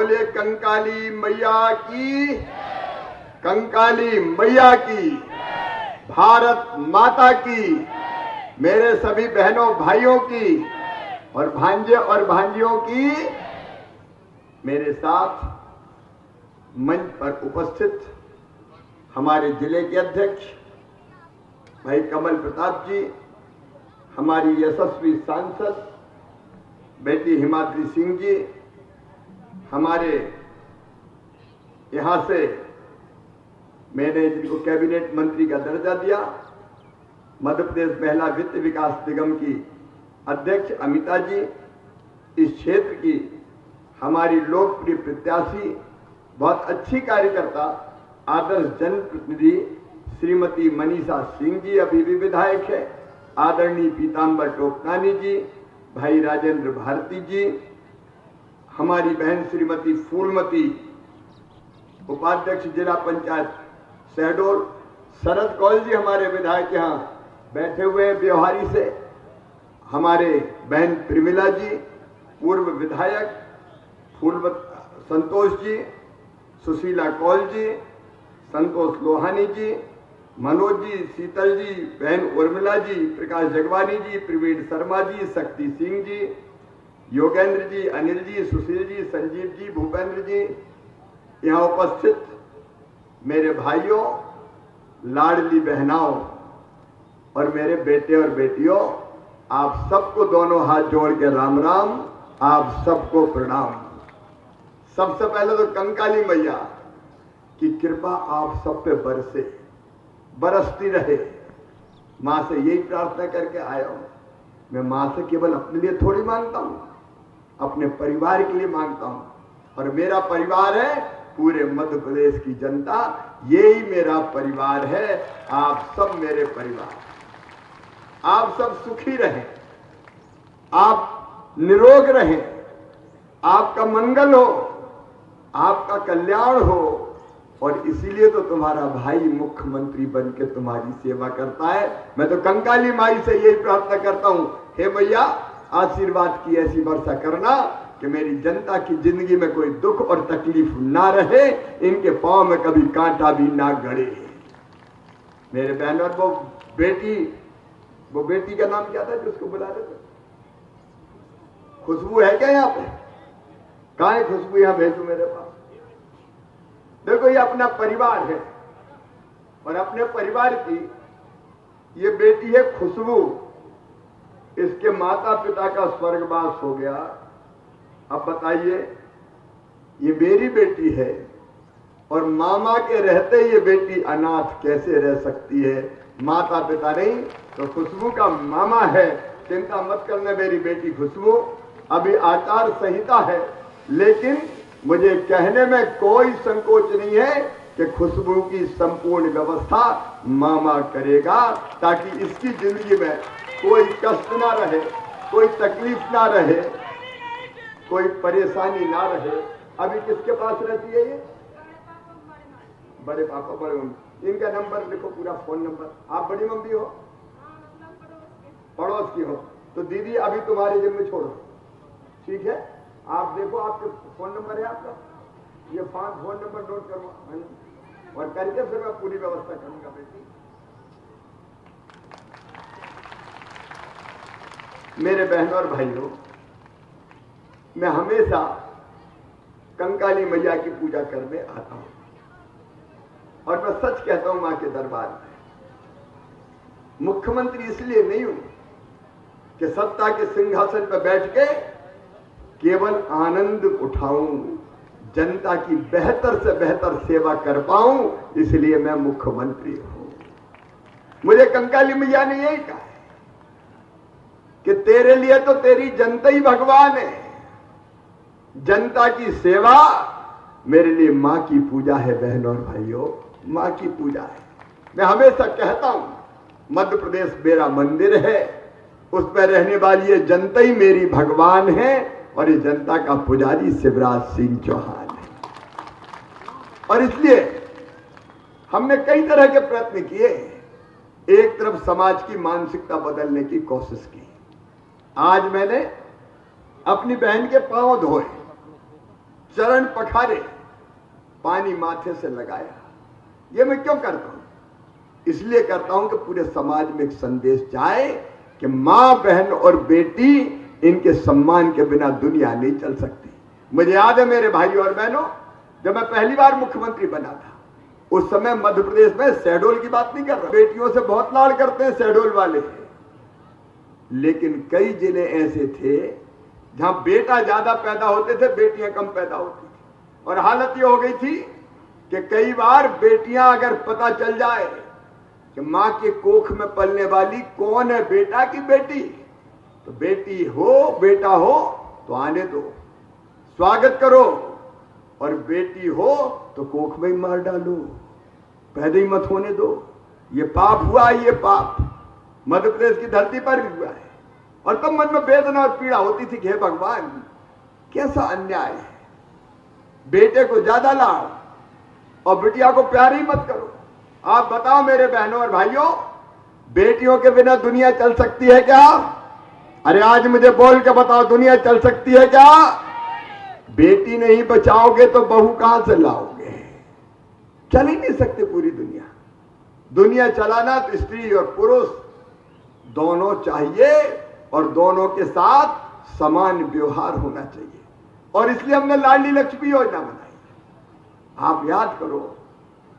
बोले कंकाली मैया की, कंकाली मैया की, भारत माता की, मेरे सभी बहनों भाइयों की और भांजे और भांजियों की। मेरे साथ मंच पर उपस्थित हमारे जिले के अध्यक्ष भाई कमल प्रताप जी, हमारी यशस्वी सांसद बेटी हिमाद्री सिंह जी, हमारे यहां से मैंने जिनको कैबिनेट मंत्री का दर्जा दिया, मध्य प्रदेश महिला वित्त विकास निगम की अध्यक्ष अमिता जी, इस क्षेत्र की हमारी लोकप्रिय प्रत्याशी, बहुत अच्छी कार्यकर्ता, आदर्श जनप्रतिनिधि श्रीमती मनीषा सिंह जी अभी भी विधायक है, आदरणीय पीताम्बर टोपनानी जी, भाई राजेंद्र भारती जी, हमारी बहन श्रीमती फूलमती उपाध्यक्ष जिला पंचायत शहडोल, शरद कौल जी हमारे विधायक यहाँ बैठे हुए हैं व्यवहारी से, हमारे बहन प्रिमिला जी पूर्व विधायक, संतोष जी, सुशीला कौल जी, संतोष लोहानी जी, मनोज जी, शीतल जी, बहन उर्मिला जी, प्रकाश जगवानी जी, प्रवीण शर्मा जी, शक्ति सिंह जी, योगेंद्र जी, अनिल जी, सुशील जी, संजीव जी, भूपेंद्र जी, यहाँ उपस्थित मेरे भाइयों, लाडली बहनाओं और मेरे बेटे और बेटियों, आप सबको दोनों हाथ जोड़ के राम राम, आप सबको प्रणाम। सबसे पहले तो कंकाली मैया की कृपा आप सब पे बरसे, बरसती रहे। मां से यही प्रार्थना करके आया हूं। मैं मां से केवल अपने लिए थोड़ी मांगता हूं, अपने परिवार के लिए मांगता हूं, और मेरा परिवार है पूरे मध्य प्रदेश की जनता, यही मेरा परिवार है। आप सब मेरे परिवार, आप सब सुखी रहें, आप निरोग रहें, आपका मंगल हो, आपका कल्याण हो, और इसीलिए तो तुम्हारा भाई मुख्यमंत्री बन के तुम्हारी सेवा करता है। मैं तो कंकाली माई से यही प्रार्थना करता हूं, हे मैया आशीर्वाद की ऐसी वर्षा करना कि मेरी जनता की जिंदगी में कोई दुख और तकलीफ ना रहे, इनके पांव में कभी कांटा भी ना गड़े। मेरे बहन और वो बेटी का नाम क्या था जिसको बुला रहे थे? खुशबू है क्या यहाँ पे? कहां है खुशबू? यहां भेजो मेरे पास। देखो ये अपना परिवार है, और अपने परिवार की ये बेटी है खुशबू। इसके माता पिता का स्वर्गवास हो गया। अब बताइए, ये मेरी बेटी है और मामा के रहते ये बेटी अनाथ कैसे रह सकती है? माता पिता नहीं तो खुशबू का मामा है। चिंता मत करना मेरी बेटी खुशबू, अभी आचार संहिता है, लेकिन मुझे कहने में कोई संकोच नहीं है कि खुशबू की संपूर्ण व्यवस्था मामा करेगा, ताकि इसकी जिंदगी में कोई कष्ट ना रहे, कोई तकलीफ ना रहे, कोई परेशानी ना रहे। अभी किसके पास रहती है ये? बड़े पापा, बड़े मम्मी। इनका नंबर लिखो, पूरा फोन नंबर। आप बड़ी मम्मी हो, पड़ोस की हो, तो दीदी अभी तुम्हारे जिम्मे छोड़ो, ठीक है? आप देखो, आपके फोन नंबर है आपका, ये 5 फोन नंबर नोट करो, और करके फिर मैं पूरी व्यवस्था करूंगा बेटी। मेरे बहनों और भाइयों, मैं हमेशा कंकाली मैया की पूजा करने आता हूं, और मैं सच कहता हूं मां के दरबार में मुख्यमंत्री इसलिए नहीं हूं कि सत्ता के सिंहासन पर बैठ के केवल आनंद उठाऊं, जनता की बेहतर से बेहतर सेवा कर पाऊं, इसलिए मैं मुख्यमंत्री हूं। मुझे कंकाली मैया ने यही कहा कि तेरे लिए तो तेरी जनता ही भगवान है। जनता की सेवा मेरे लिए मां की पूजा है। बहनों और भाइयों, मां की पूजा है। मैं हमेशा कहता हूं, मध्य प्रदेश मेरा मंदिर है, उस पर रहने वाली ये जनता ही मेरी भगवान है, और इस जनता का पुजारी शिवराज सिंह चौहान है। और इसलिए हमने कई तरह के प्रयत्न किए। एक तरफ समाज की मानसिकता बदलने की कोशिश की। आज मैंने अपनी बहन के पांव धोए चरण पखारे, पानी माथे से लगाया। ये मैं क्यों करता हूं? इसलिए करता हूं कि पूरे समाज में एक संदेश जाए कि मां, बहन और बेटी, इनके सम्मान के बिना दुनिया नहीं चल सकती। मुझे याद है मेरे भाइयों और बहनों, जब मैं पहली बार मुख्यमंत्री बना था, उस समय मध्य प्रदेश में शहडोल की बात नहीं कर रहा, बेटियों से बहुत लाड़ करते हैं शहडोल वाले, लेकिन कई जिले ऐसे थे जहां बेटा ज्यादा पैदा होते थे, बेटियां कम पैदा होती थी। और हालत ये हो गई थी कि कई बार बेटियां अगर पता चल जाए कि मां के कोख में पलने वाली कौन है, बेटा की बेटी, तो बेटी हो बेटा हो तो आने दो, स्वागत करो, और बेटी हो तो कोख में ही मार डालो, पैदा ही मत होने दो। ये पाप हुआ, ये पाप मध्य प्रदेश की धरती पर भी हुआ है। और तब मन में वेदना और पीड़ा होती थी कि हे भगवान, कैसा अन्याय है, बेटे को ज्यादा लाड़ और बिटिया को प्यार ही मत करो। आप बताओ मेरे बहनों और भाइयों, बेटियों के बिना दुनिया चल सकती है क्या? अरे आज मुझे बोल के बताओ, दुनिया चल सकती है क्या? बेटी नहीं बचाओगे तो बहू कहां से लाओगे? चल ही नहीं सकते पूरी दुनिया। दुनिया चलाना तो स्त्री और पुरुष दोनों चाहिए, और दोनों के साथ समान व्यवहार होना चाहिए। और इसलिए हमने लाडली लक्ष्मी योजना बनाई। आप याद करो,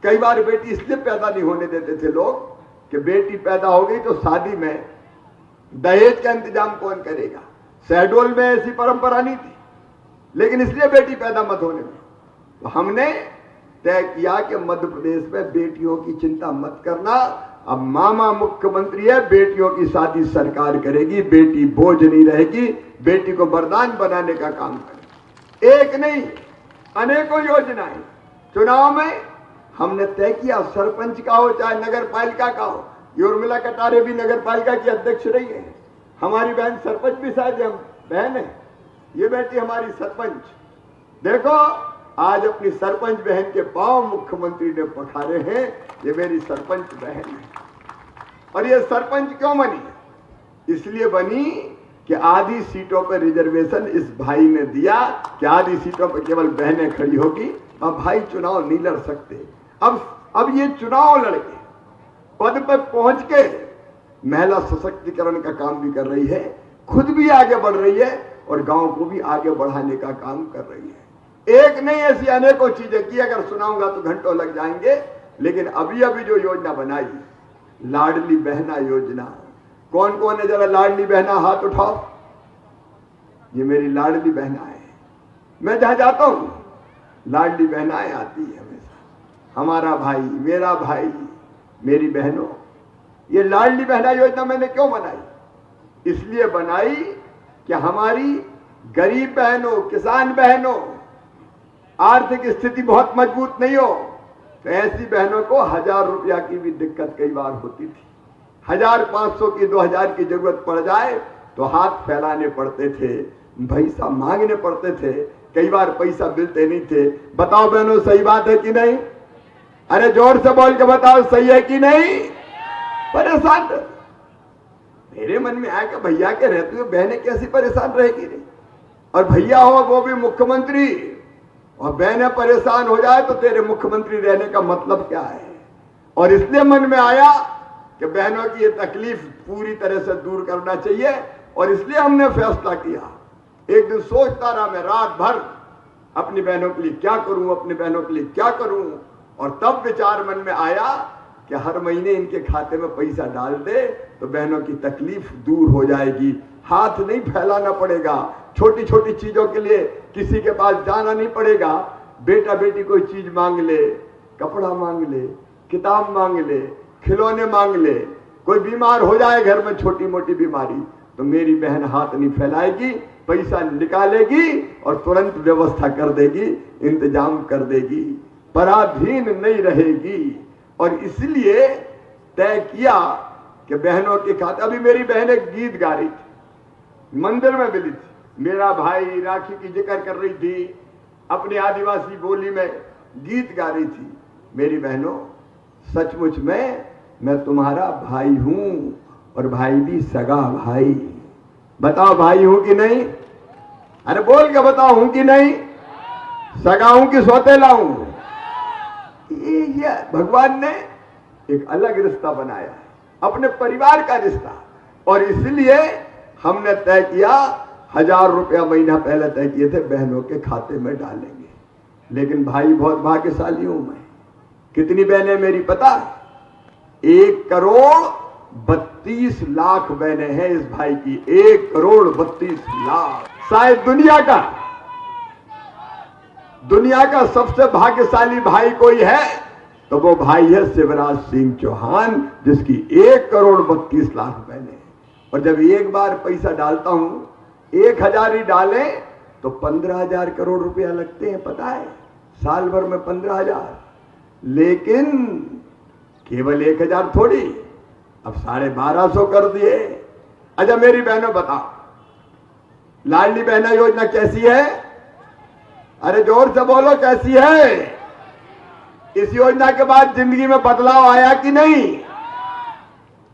कई बार बेटी इसलिए पैदा नहीं होने देते थे लोग कि बेटी पैदा हो गई तो शादी में दहेज का इंतजाम कौन करेगा। शहडोल में ऐसी परंपरा नहीं थी, लेकिन इसलिए बेटी पैदा मत होने में तो हमने तय किया कि मध्य प्रदेश में बेटियों की चिंता मत करना। अब मामा मुख्यमंत्री है, बेटियों की शादी सरकार करेगी, बेटी बोझ नहीं रहेगी, बेटी को वरदान बनाने का काम करेगी। एक नहीं, अनेकों योजनाएं। चुनाव में हमने तय किया, सरपंच का हो चाहे नगर पालिका का हो, ये उर्मिला कटारे भी नगर पालिका की अध्यक्ष रही है, हमारी बहन सरपंच भी शायद हम बहन है, ये बेटी हमारी सरपंच। देखो आज अपनी सरपंच बहन के पांव मुख्यमंत्री ने पखारे हैं, ये मेरी सरपंच बहन है। और ये सरपंच क्यों बनी? इसलिए बनी कि आधी सीटों पर रिजर्वेशन इस भाई ने दिया कि आधी सीटों पर केवल बहनें खड़ी होगी, अब भाई चुनाव नहीं लड़ सकते। अब ये चुनाव लड़के पद पर पहुंच के महिला सशक्तिकरण का काम भी कर रही है, खुद भी आगे बढ़ रही है और गांव को भी आगे बढ़ाने का काम कर रही है। एक नहीं, ऐसी अनेकों चीजें की, अगर सुनाऊंगा तो घंटों लग जाएंगे। लेकिन अभी अभी जो योजना बनाई, लाडली बहना योजना, कौन कौन है जरा लाडली बहना हाथ उठाओ। ये मेरी लाडली बहना है, मैं जहां जाता हूं लाडली बहनाएं आती है हमेशा। हमारा भाई, मेरा भाई, मेरी बहनों, ये लाडली बहना योजना मैंने क्यों बनाई? इसलिए बनाई कि हमारी गरीब बहनों, किसान बहनों, आर्थिक स्थिति बहुत मजबूत नहीं हो तो ऐसी बहनों को 1000 रुपया की भी दिक्कत कई बार होती थी। 1000, 500 की, 2000 की जरूरत पड़ जाए तो हाथ फैलाने पड़ते थे, पैसा मांगने पड़ते थे, कई बार पैसा मिलते नहीं थे। बताओ बहनों, सही बात है कि नहीं? अरे जोर से बोल के बताओ, सही है कि नहीं? परेशान मेरे मन में आया कि भैया के रहते हुए बहनें कैसी परेशान रहेगी नहीं, और भैया हो वो भी मुख्यमंत्री, और बहनें परेशान हो जाए तो तेरे मुख्यमंत्री रहने का मतलब क्या है? और इसलिए मन में आया कि बहनों की ये तकलीफ पूरी तरह से दूर करना चाहिए, और इसलिए हमने फैसला किया। एक दिन सोचता रहा मैं रात भर, अपनी बहनों के लिए क्या करूं, अपनी बहनों के लिए क्या करूं, और तब विचार मन में आया कि हर महीने इनके खाते में पैसा डाल दे तो बहनों की तकलीफ दूर हो जाएगी, हाथ नहीं फैलाना पड़ेगा, छोटी छोटी चीजों के लिए किसी के पास जाना नहीं पड़ेगा। बेटा बेटी कोई चीज मांग ले, कपड़ा मांग ले, किताब मांग ले, खिलौने मांग ले, कोई बीमार हो जाए घर में छोटी मोटी बीमारी, तो मेरी बहन हाथ नहीं फैलाएगी, पैसा निकालेगी और तुरंत व्यवस्था कर देगी, इंतजाम कर देगी, पराधीन नहीं रहेगी। और इसलिए तय किया कि बहनों के खाते, अभी मेरी बहन एक गीत गा रही थी, मंदिर में मिली थी, मेरा भाई राखी की जिक्र कर रही थी, अपने आदिवासी बोली में गीत गा रही थी। मेरी बहनों, सचमुच में मैं तुम्हारा भाई हूं, और भाई भी सगा भाई। बताओ भाई हूं कि नहीं? अरे बोल के बताओ, हूं कि नहीं? सगा हूं कि सौतेला हूं? ये भगवान ने एक अलग रिश्ता बनाया है, अपने परिवार का रिश्ता। और इसलिए हमने तय किया 1000 रुपया महीना पहले तय किए थे बहनों के खाते में डालेंगे। लेकिन भाई बहुत भाग्यशाली हूं मैं। कितनी बहनें मेरी पता है? 1,32,00,000 बहनें हैं इस भाई की। 1,32,00,000। शायद दुनिया का सबसे भाग्यशाली भाई कोई है तो वो भाई है शिवराज सिंह चौहान, जिसकी 1,32,00,000 बहनें। और जब एक बार पैसा डालता हूं, 1,000 ही डालें तो 15,000 करोड़ रुपया लगते हैं, पता है? साल भर में 15,000। लेकिन केवल 1,000 थोड़ी, अब 1250 कर दिए। अच्छा मेरी बहनों बताओ, लाडली बहना योजना कैसी है? अरे जोर से बोलो, कैसी है? इस योजना के बाद जिंदगी में बदलाव आया कि नहीं?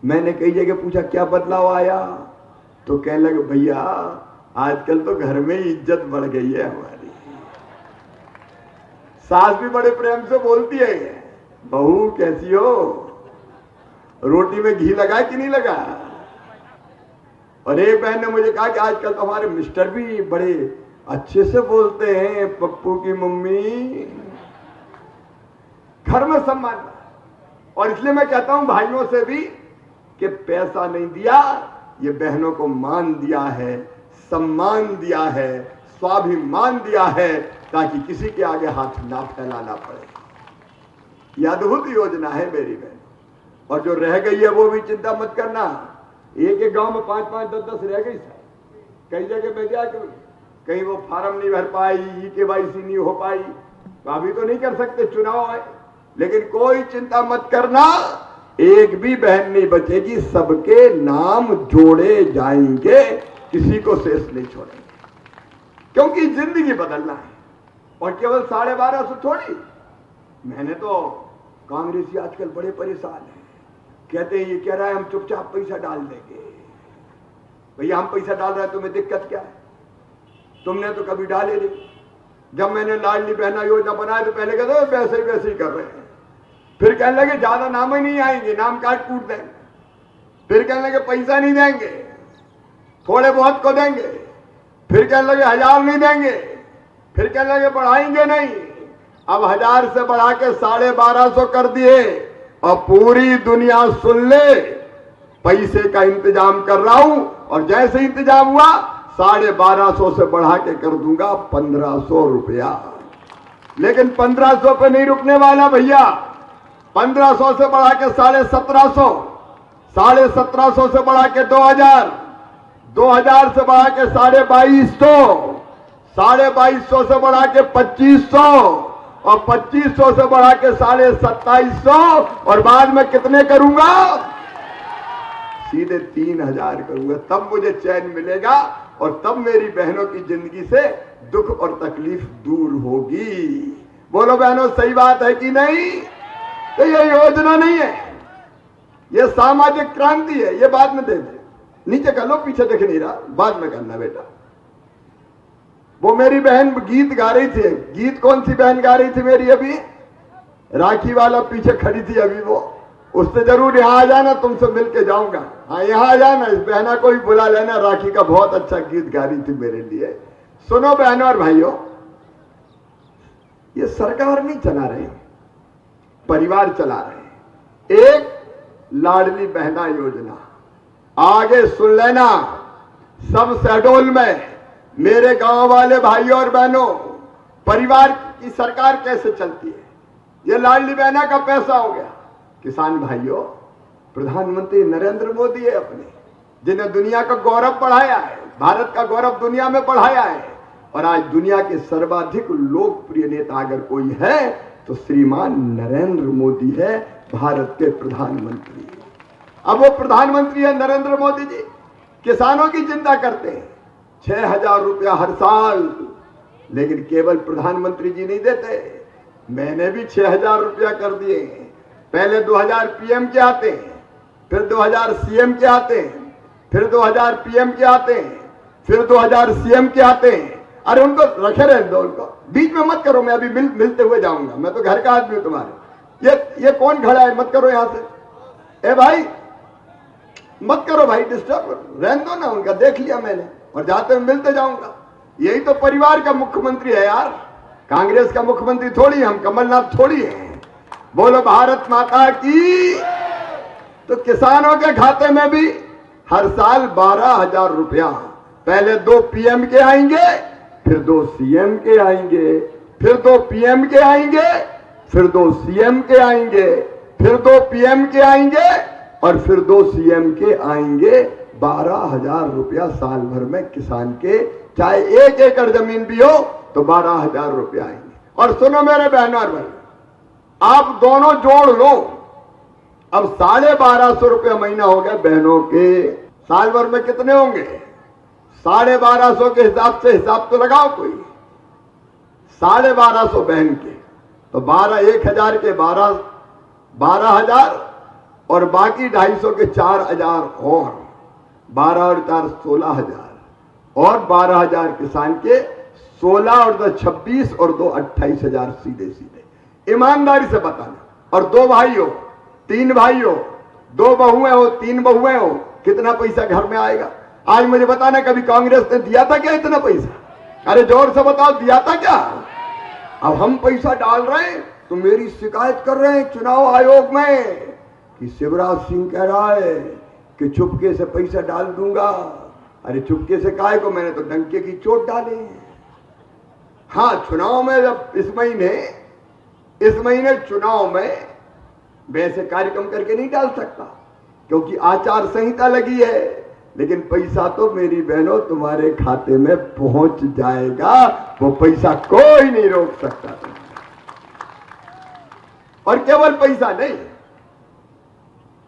मैंने कई जगह पूछा क्या बदलाव आया, तो कहने लगे भैया आजकल तो घर में ही इज्जत बढ़ गई है हमारी। सास भी बड़े प्रेम से बोलती है, बहू कैसी हो, रोटी में घी लगा कि नहीं लगा? और एक बहन ने मुझे कहा कि आजकल तो हमारे मिस्टर भी बड़े अच्छे से बोलते हैं, पप्पू की मम्मी। घर में सम्मान। और इसलिए मैं कहता हूं भाइयों से भी कि पैसा नहीं दिया, ये बहनों को मान दिया है, सम्मान दिया है, स्वाभिमान दिया है, ताकि किसी के आगे हाथ ना फैलाना पड़े। यह अद्भुत योजना है मेरी बहन। और जो रह गई है वो भी चिंता मत करना। एक गांव में 5-5, 10-10 रह गई सर। कई जगह पे गया, कहीं वो फार्म नहीं भर पाई, KYC नहीं हो पाई, तो अभी तो नहीं कर सकते, चुनाव है। लेकिन कोई चिंता मत करना, एक भी बहन नहीं बचेगी, सबके नाम जोड़े जाएंगे, किसी को शेष नहीं छोड़ेंगे। क्योंकि जिंदगी बदलना है। और केवल 1250 थोड़ी। मैंने तो कांग्रेसी आजकल बड़े परेशान हैं, कहते हैं ये कह रहा है हम चुपचाप पैसा डाल देंगे। भैया हम पैसा डाल रहे हैं, तुम्हें दिक्कत क्या है? तुमने तो कभी डाले नहीं। जब मैंने लाडली बहना योजना बनाया तो पहले कहते वैसे ही कर रहे हैं। फिर कहने लगे ज्यादा नाम ही नहीं आएंगे, नाम काट कूट देंगे। फिर कहने लगे पैसा नहीं देंगे, थोड़े बहुत को देंगे। फिर कहने लगे 1000 नहीं देंगे। फिर कहने लगे बढ़ाएंगे नहीं। अब 1000 से बढ़ा के 1250 कर दिए। और पूरी दुनिया सुन ले, पैसे का इंतजाम कर रहा हूं। और जैसे इंतजाम हुआ 1250 से बढ़ा के कर दूंगा 1500 रुपया। लेकिन 1500 पे नहीं रुकने वाला भैया। 1500 से बढ़ा के 1750, 1750 से बढ़ा के 2000, 2000 से बढ़ा के 2250, 2250 से बढ़ा के 2500, और 2500 से बढ़ा के 2750, और बाद में कितने करूंगा? सीधे 3000 करूंगा। तब मुझे चैन मिलेगा और तब मेरी बहनों की जिंदगी से दुख और तकलीफ दूर होगी। बोलो बहनों, सही बात है कि नहीं? तो ये योजना नहीं है, ये सामाजिक क्रांति है। ये बाद में दे दे, नीचे कर लो, पीछे देख नहीं रहा, बाद में करना बेटा। वो मेरी बहन गीत गा रही थी। गीत कौन सी बहन गा रही थी मेरी? अभी राखी वाला पीछे खड़ी थी अभी, वो उससे जरूर यहां आ जाना, तुमसे मिलके जाऊंगा। हाँ यहां आ जाना, इस बहना को भी बुला लेना। राखी का बहुत अच्छा गीत गा रही थी मेरे लिए। सुनो बहनों और भाइयों, ये सरकार नहीं चला रहे, परिवार चला रहे। एक लाडली बहना योजना, आगे सुन लेना, सब शहडोल में मेरे गांव वाले भाइयों और बहनों, परिवार की सरकार कैसे चलती है। ये लाडली बहना का पैसा हो गया। किसान भाइयों, प्रधानमंत्री नरेंद्र मोदी है अपने, जिन्हें दुनिया का गौरव बढ़ाया है, भारत का गौरव दुनिया में बढ़ाया है। और आज दुनिया के सर्वाधिक लोकप्रिय नेता अगर कोई है तो श्रीमान नरेंद्र मोदी है, भारत के प्रधानमंत्री। अब वो प्रधानमंत्री है नरेंद्र मोदी जी, किसानों की चिंता करते हैं। 6000 रुपया हर साल, लेकिन केवल प्रधानमंत्री जी नहीं देते, मैंने भी 6000 रुपया कर दिए। पहले 2000 PM के आते हैं, फिर 2000 CM के आते हैं, फिर 2000 PM के आते हैं, फिर 2000 CM के आते हैं। अरे उनको रखे रहने दो, उनको बीच में मत करो। मैं अभी मिलते हुए जाऊंगा, मैं तो घर का आदमी हूं तुम्हारे। ये कौन खड़ा है? मत करो यहां से। ए भाई मत करो भाई, डिस्टर्ब रहने दो ना उनका। देख लिया मैंने, और जाते हुए मिलते जाऊंगा। यही तो परिवार का मुख्यमंत्री है यार, कांग्रेस का मुख्यमंत्री थोड़ी, हम कमलनाथ थोड़ी हैं। बोलो भारत माता की। तो किसानों के खाते में भी हर साल 12,000 रुपया, पहले 2 पीएम के आएंगे, फिर 2 सीएम के आएंगे, फिर 2 पीएम के आएंगे, फिर 2 सीएम के आएंगे, फिर 2 पीएम के आएंगे, और फिर 2 सीएम के आएंगे। 12,000 रुपया साल भर में किसान के, चाहे 1 एकड़ जमीन भी हो तो 12,000 रुपया आएंगे। और सुनो मेरे बहनों और भाई, आप दोनों जोड़ लो, अब 1250 रुपया महीना हो गया बहनों के। साल भर में कितने होंगे? 1250 के हिसाब से हिसाब तो लगाओ कोई। 1250 बहन के तो 1,000 के 12,000, और बाकी 250 के 4,000, और 12 और 4 16,000, और 12,000 किसान के 16 और 2 26, और 2 28,000 सीधे सीधे। ईमानदारी से बताना। और 2 भाई हो, 3 भाई हो, 2 बहुएं हो, 3 बहुएं हो, कितना पैसा घर में आएगा? आज मुझे बताना, कभी कांग्रेस ने दिया था क्या इतना पैसा? अरे जोर से बताओ, दिया था क्या? अब हम पैसा डाल रहे हैं तो मेरी शिकायत कर रहे हैं चुनाव आयोग में कि शिवराज सिंह कह रहा है कि चुपके से पैसा डाल दूंगा। अरे चुपके से काहे को? मैंने तो डंके की चोट डाली है। हाँ, चुनाव में जब इस महीने चुनाव में वैसे कार्यक्रम करके नहीं डाल सकता, क्योंकि आचार संहिता लगी है, लेकिन पैसा तो मेरी बहनों तुम्हारे खाते में पहुंच जाएगा। वो पैसा कोई नहीं रोक सकता। और केवल पैसा नहीं,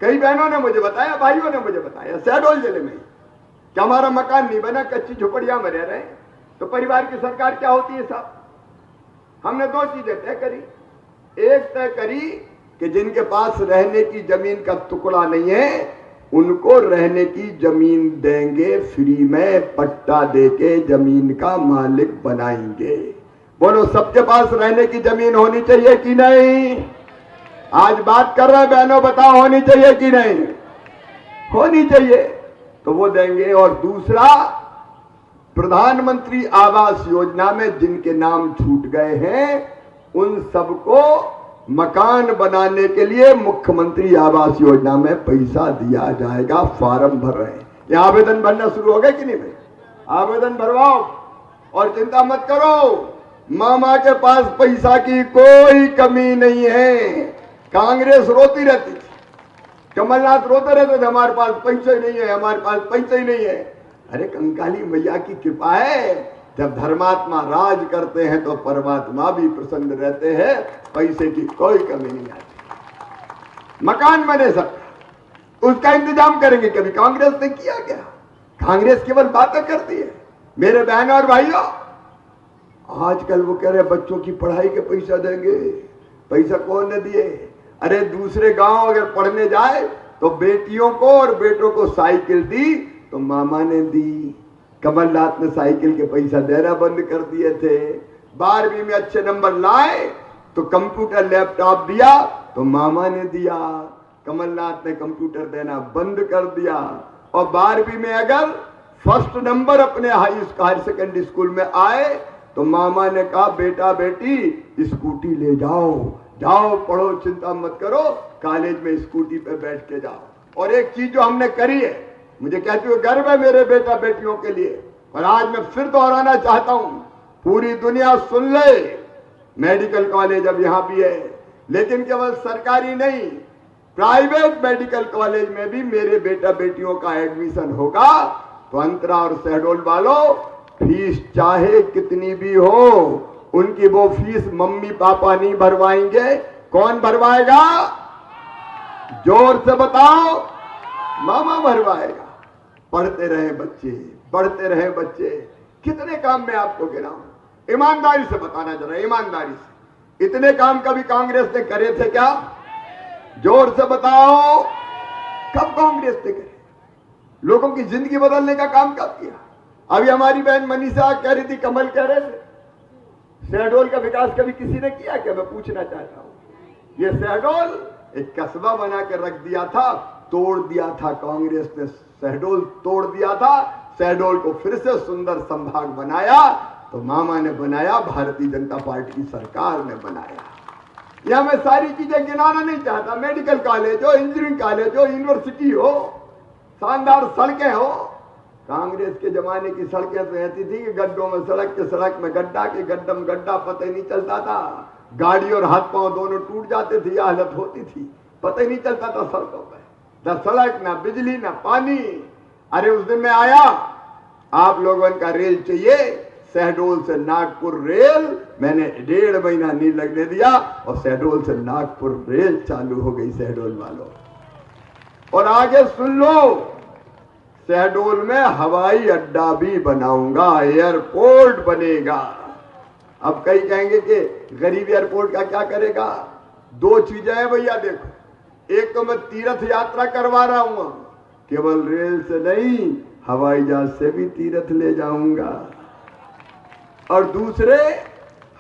कई बहनों ने मुझे बताया, भाइयों ने मुझे बताया, शहडोल जिले में कि हमारा मकान नहीं बना, कच्ची झोपड़ियां में रह रहे हैं। तो परिवार की सरकार क्या होती है साहब? हमने 2 चीजें तय करी। एक तय करी कि जिनके पास रहने की जमीन का टुकड़ा नहीं है, उनको रहने की जमीन देंगे, फ्री में पट्टा देके जमीन का मालिक बनाएंगे। बोलो, सबके पास रहने की जमीन होनी चाहिए कि नहीं? आज बात कर रहे हैं बहनों, बताओ होनी चाहिए कि नहीं? होनी चाहिए, तो वो देंगे। और दूसरा, प्रधानमंत्री आवास योजना में जिनके नाम छूट गए हैं, उन सबको मकान बनाने के लिए मुख्यमंत्री आवास योजना में पैसा दिया जाएगा। फार्म भर रहे हैं, ये आवेदन भरना शुरू हो गए कि नहीं भाई? आवेदन भरवाओ और चिंता मत करो, मामा के पास पैसा की कोई कमी नहीं है। कांग्रेस रोती रहती थी, कमलनाथ रोते रहते थे, हमारे पास पैसा ही नहीं है, हमारे पास पैसा ही नहीं है। अरे कंकाली मैया की कृपा है, जब धर्मात्मा राज करते हैं तो परमात्मा भी प्रसन्न रहते हैं। पैसे की कोई कमी नहीं आती। मकान बने सकता, उसका इंतजाम करेंगे। कभी कांग्रेस ने किया क्या? कांग्रेस केवल बातें करती है। मेरे बहनों और भाइयों, आजकल वो कह रहे बच्चों की पढ़ाई के पैसा देंगे। पैसा कौन ने दिए? अरे दूसरे गांव अगर पढ़ने जाए तो बेटियों को और बेटों को साइकिल दी तो मामा ने दी। कमलनाथ ने साइकिल के पैसा देना बंद कर दिए थे। 12वीं में अच्छे नंबर लाए तो कंप्यूटर लैपटॉप दिया तो मामा ने दिया। कमलनाथ ने कंप्यूटर देना बंद कर दिया। और 12वीं में अगर फर्स्ट नंबर अपने हायर सेकेंडरी स्कूल में आए तो मामा ने कहा बेटा बेटी स्कूटी ले जाओ, जाओ पढ़ो, चिंता मत करो, कॉलेज में स्कूटी पे बैठ के जाओ। और एक चीज जो हमने करी है, मुझे कहते हुए गर्व है मेरे बेटा बेटियों के लिए, और आज मैं फिर दोहराना चाहता हूं, पूरी दुनिया सुन ले, मेडिकल कॉलेज अब यहां भी है, लेकिन केवल सरकारी नहीं, प्राइवेट मेडिकल कॉलेज में भी मेरे बेटा बेटियों का एडमिशन होगा। तो अंतरा और शहडोल वालों, फीस चाहे कितनी भी हो, उनकी वो फीस मम्मी पापा नहीं भरवाएंगे। कौन भरवाएगा? जोर से बताओ, मामा भरवाएगा। पढ़ते रहे बच्चे, पढ़ते रहे बच्चे। कितने काम में आपको गिनाऊं? ईमानदारी से बताना जरा, ईमानदारी से। इतने काम कभी कांग्रेस ने करे थे क्या? जोर से बताओ, कब कांग्रेस ने करे? लोगों की जिंदगी बदलने का काम कब किया? अभी हमारी बहन मनीषा कह रही थी, कमल कह रहे थे, शहडोल का विकास कभी किसी ने किया क्या? मैं पूछना चाहता हूं। ये शहडोल एक कस्बा बना के रख दिया था, तोड़ दिया था कांग्रेस ने, शहडोल तोड़ दिया था। शहडोल को फिर से सुंदर संभाग बनाया तो मामा ने बनाया, भारतीय जनता पार्टी की सरकार ने बनाया। यहां मैं सारी चीजें गिनाना नहीं चाहता, मेडिकल कॉलेज हो, इंजीनियरिंग कॉलेज हो, यूनिवर्सिटी हो, शानदार सड़कें हो। कांग्रेस के जमाने की सड़कें तो ऐसी थी कि गड्ढों में सड़क के सड़क में गड्ढा के गड्ढा में गड्ढा, पता ही नहीं चलता था। गाड़ी और हाथ पांव दोनों टूट जाते थे, यह हालत होती थी, पता ही नहीं चलता था सड़कों पर। न सड़क, ना बिजली, ना पानी। अरे उस दिन में आया, आप लोगों का रेल चाहिए, शहडोल से नागपुर रेल मैंने 1.5 महीना नहीं लगने दिया और शहडोल से नागपुर रेल चालू हो गई शहडोल वालों। और आगे सुन लो, शहडोल में हवाई अड्डा भी बनाऊंगा, एयरपोर्ट बनेगा। अब कई कहेंगे कि गरीब एयरपोर्ट का क्या करेगा? 2 चीजें हैं भैया, देखो, एक तो मैं तीर्थ यात्रा करवा रहा हूं, केवल रेल से नहीं, हवाई जहाज से भी तीर्थ ले जाऊंगा। और दूसरे,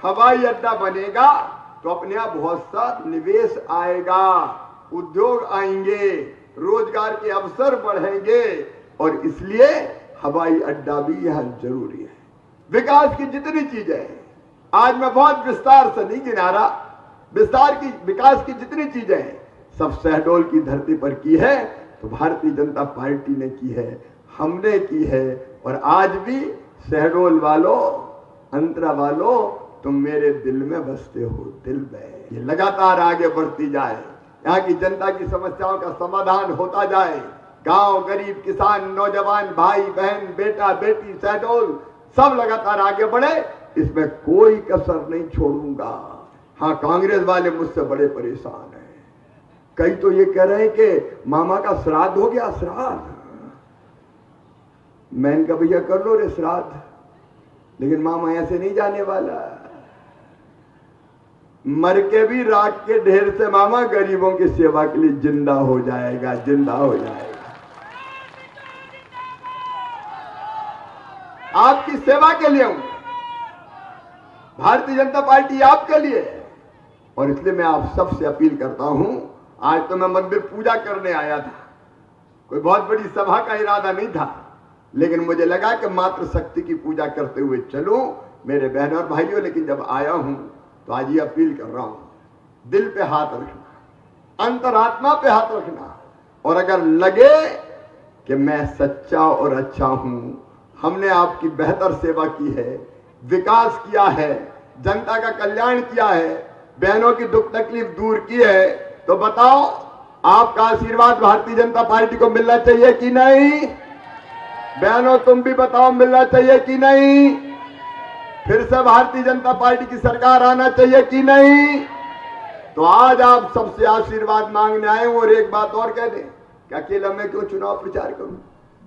हवाई अड्डा बनेगा तो अपने यहां बहुत सा निवेश आएगा, उद्योग आएंगे, रोजगार के अवसर बढ़ेंगे, और इसलिए हवाई अड्डा भी यहां जरूरी है। विकास की जितनी चीजें, आज मैं बहुत विस्तार से नहीं गिना रहा, विकास की जितनी चीजें सब शहडोल की धरती पर की है तो भारतीय जनता पार्टी ने की है, हमने की है। और आज भी शहडोल वालों, अंतरा वालों, तुम मेरे दिल में बसते हो, दिल में। ये लगातार आगे बढ़ती जाए, यहाँ की जनता की समस्याओं का समाधान होता जाए, गांव, गरीब, किसान, नौजवान, भाई बहन, बेटा बेटी, शहडोल सब लगातार आगे बढ़े, इसमें कोई कसर नहीं छोड़ूंगा। हाँ, कांग्रेस वाले मुझसे बड़े परेशान हैं। कई तो ये कह रहे हैं कि मामा का श्राद्ध हो गया, श्राद्ध। मैंने कहा भैया कर लो रे श्राद्ध, लेकिन मामा ऐसे नहीं जाने वाला। मर के भी राख के ढेर से मामा गरीबों की सेवा के लिए जिंदा हो जाएगा, जिंदा हो जाएगा। आपकी सेवा के लिए हूं, भारतीय जनता पार्टी आपके लिए। और इसलिए मैं आप सबसे अपील करता हूं, आज तो मैं मंदिर पूजा करने आया था, कोई बहुत बड़ी सभा का इरादा नहीं था, लेकिन मुझे लगा कि मात्र शक्ति की पूजा करते हुए चलूं मेरे बहनों और भाइयों। लेकिन जब आया हूं तो आज ये अपील कर रहा हूं, दिल पे हाथ रखना, अंतरात्मा पे हाथ रखना, और अगर लगे कि मैं सच्चा और अच्छा हूं, हमने आपकी बेहतर सेवा की है, विकास किया है, जनता का कल्याण किया है, बहनों की दुख तकलीफ दूर की है, तो बताओ, आपका आशीर्वाद भारतीय जनता पार्टी को मिलना चाहिए कि नहीं? बहनों तुम भी बताओ, मिलना चाहिए कि नहीं? फिर से भारतीय जनता पार्टी की सरकार आना चाहिए कि नहीं? तो आज आप सबसे आशीर्वाद मांगने आए हूं। और एक बात और कह दें कि अकेला मैं क्यों चुनाव प्रचार करूं,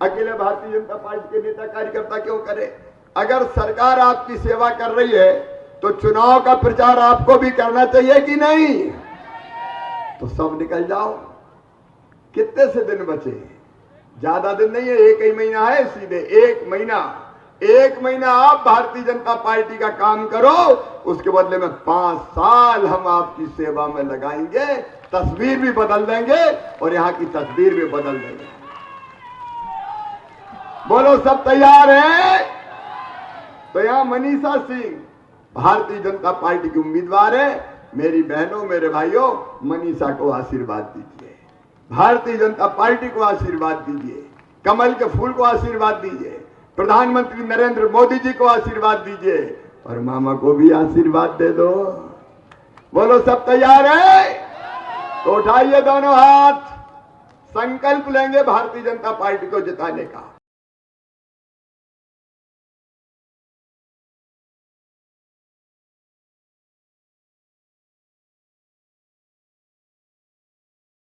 अकेले भारतीय जनता पार्टी के नेता कार्यकर्ता क्यों करें? अगर सरकार आपकी सेवा कर रही है तो चुनाव का प्रचार आपको भी करना चाहिए कि नहीं? तो सब निकल जाओ। कितने से दिन बचे? ज्यादा दिन नहीं है, 1 ही महीना है, सीधे 1 महीना। 1 महीना आप भारतीय जनता पार्टी का काम करो, उसके बदले में 5 साल हम आपकी सेवा में लगाएंगे, तस्वीर भी बदल देंगे और यहां की तस्वीर भी बदल देंगे। बोलो सब तैयार हैं? तो यहां मनीषा सिंह भारतीय जनता पार्टी की उम्मीदवार है। मेरी बहनों, मेरे भाइयों, मनीषा को आशीर्वाद दीजिए, भारतीय जनता पार्टी को आशीर्वाद दीजिए, कमल के फूल को आशीर्वाद दीजिए, प्रधानमंत्री नरेंद्र मोदी जी को आशीर्वाद दीजिए, और मामा को भी आशीर्वाद दे दो। बोलो सब तैयार है? तो उठाइए दोनों हाथ, संकल्प लेंगे भारतीय जनता पार्टी को जिताने का।